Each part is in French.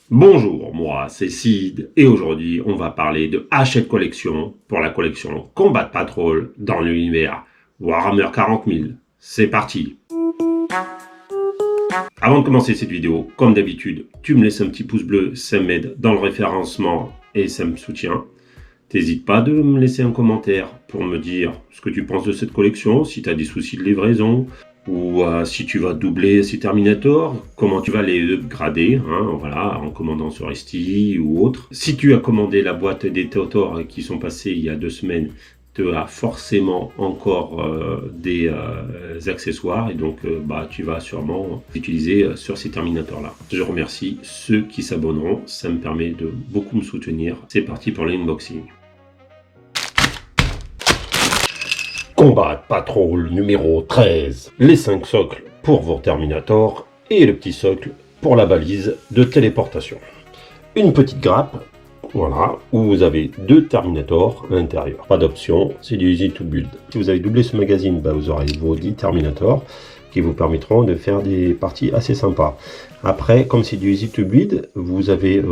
Bonjour, moi c'est Sid et aujourd'hui on va parler de Hachette Collection pour la collection Combat Patrol dans l'univers Warhammer 40 000. C'est parti. Avant de commencer cette vidéo, comme d'habitude, tu me laisses un petit pouce bleu, ça m'aide dans le référencement et ça me soutient. T'hésites pas de me laisser un commentaire pour me dire ce que tu penses de cette collection, si tu as des soucis de livraison, ou si tu vas doubler ces Terminator, comment tu vas les upgrader, voilà, en commandant sur Etsy ou autre. Si tu as commandé la boîte des Totor qui sont passés il y a 2 semaines, tu as forcément encore des accessoires et donc tu vas sûrement utiliser sur ces Terminator là. Je remercie ceux qui s'abonneront, ça me permet de beaucoup me soutenir. C'est parti pour l'unboxing. Combat Patrol numéro 13. Les 5 socles pour vos Terminator et le petit socle pour la balise de téléportation. Une petite grappe, voilà, où vous avez 2 Terminator à l'intérieur. Pas d'option, c'est du easy to build. Si vous avez doublé ce magazine, vous aurez vos 10 Terminator qui vous permettront de faire des parties assez sympas. Après, comme c'est du easy to build, vous avez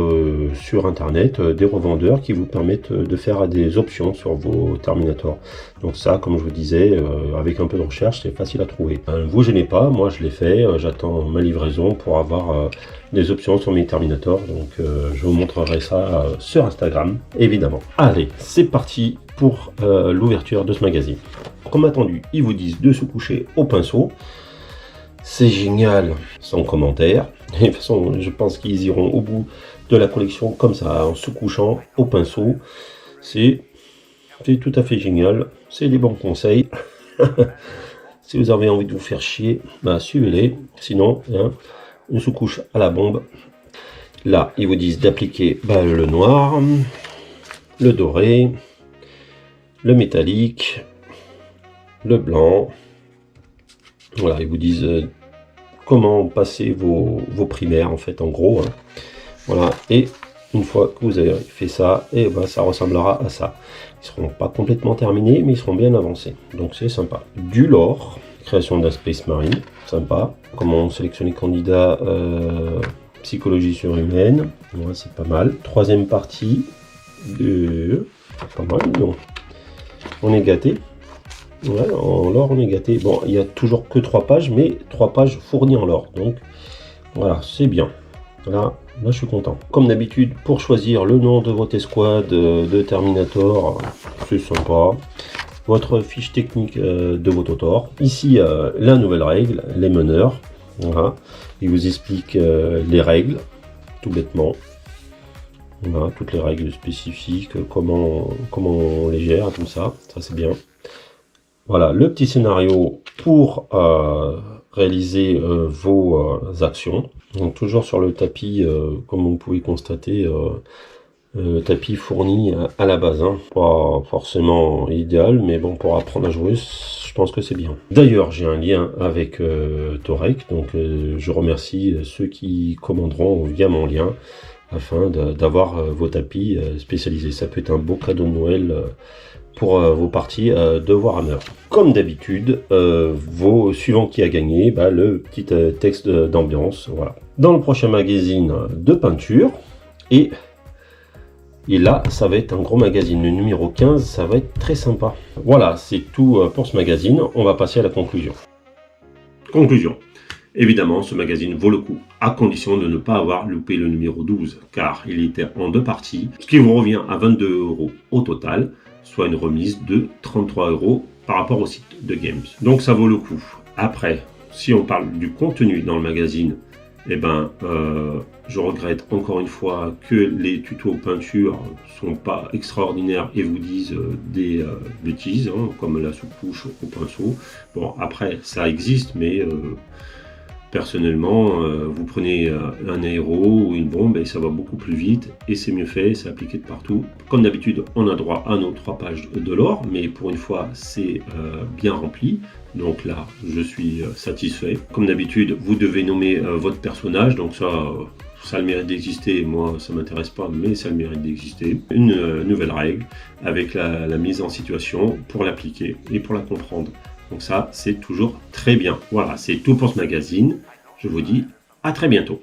sur internet des revendeurs qui vous permettent de faire des options sur vos Terminator. Donc ça, comme je vous disais, avec un peu de recherche, c'est facile à trouver. Ne vous gênez pas, moi je l'ai fait, j'attends ma livraison pour avoir des options sur mes Terminator. Donc je vous montrerai ça sur Instagram, évidemment. Allez, c'est parti pour l'ouverture de ce magazine. Comme attendu, ils vous disent de se coucher au pinceau. C'est génial, sans commentaire. Et de toute façon, je pense qu'ils iront au bout de la collection comme ça, en se couchant au pinceau. C'est tout à fait génial. C'est des bons conseils. Si vous avez envie de vous faire chier, suivez-les. Sinon, on se couche à la bombe. Là, ils vous disent d'appliquer le noir, le doré, le métallique, le blanc. Voilà, ils vous disent comment passer vos primaires, en fait, en gros. Voilà, et une fois que vous avez fait ça, et ça ressemblera à ça. Ils seront pas complètement terminés, mais ils seront bien avancés. Donc c'est sympa. Du lore, création d'un Space Marine, sympa. Comment sélectionner candidat, psychologie surhumaine, ouais, c'est pas mal. Troisième partie, pas mal, non. On est gâté. Ouais, en lore on est gâté. Bon, il n'y a toujours que 3 pages, mais 3 pages fournies en lore. Donc voilà, c'est bien. Là, je suis content. Comme d'habitude, pour choisir le nom de votre escouade de Terminator, c'est sympa. Votre fiche technique de votre autor. Ici, la nouvelle règle, les meneurs. Voilà. Il vous explique les règles, tout bêtement. Voilà, toutes les règles spécifiques, comment on les gère, tout ça. Ça, c'est bien. Voilà, le petit scénario pour réaliser vos actions. Donc toujours sur le tapis, comme vous pouvez constater, le tapis fourni à la base. Pas forcément idéal, mais bon, pour apprendre à jouer, je pense que c'est bien. D'ailleurs, j'ai un lien avec Torek, donc je remercie ceux qui commanderont via mon lien, afin d'avoir vos tapis spécialisés. Ça peut être un beau cadeau de Noël pour vos parties de Warhammer. Comme d'habitude, suivant qui a gagné, le petit texte d'ambiance. Voilà. Dans le prochain magazine de peinture, et là, ça va être un gros magazine. Le numéro 15, ça va être très sympa. Voilà, c'est tout pour ce magazine. On va passer à la conclusion. Conclusion. Évidemment, ce magazine vaut le coup, à condition de ne pas avoir loupé le numéro 12, car il était en 2 parties, ce qui vous revient à 22 € au total, soit une remise de 33 € par rapport au site de Games. Donc ça vaut le coup. Après, si on parle du contenu dans le magazine, je regrette encore une fois que les tutos peinture sont pas extraordinaires et vous disent des bêtises, comme la sous-couche au pinceau. Bon, après, ça existe, mais personnellement, vous prenez un aéro ou une bombe et ça va beaucoup plus vite et c'est mieux fait, c'est appliqué de partout. Comme d'habitude, on a droit à nos 3 pages de lore, mais pour une fois, c'est bien rempli. Donc là, je suis satisfait. Comme d'habitude, vous devez nommer votre personnage, donc ça a le mérite d'exister. Moi, ça m'intéresse pas, mais ça a le mérite d'exister. Une nouvelle règle avec la mise en situation pour l'appliquer et pour la comprendre. Donc ça, c'est toujours très bien. Voilà, c'est tout pour ce magazine. Je vous dis à très bientôt.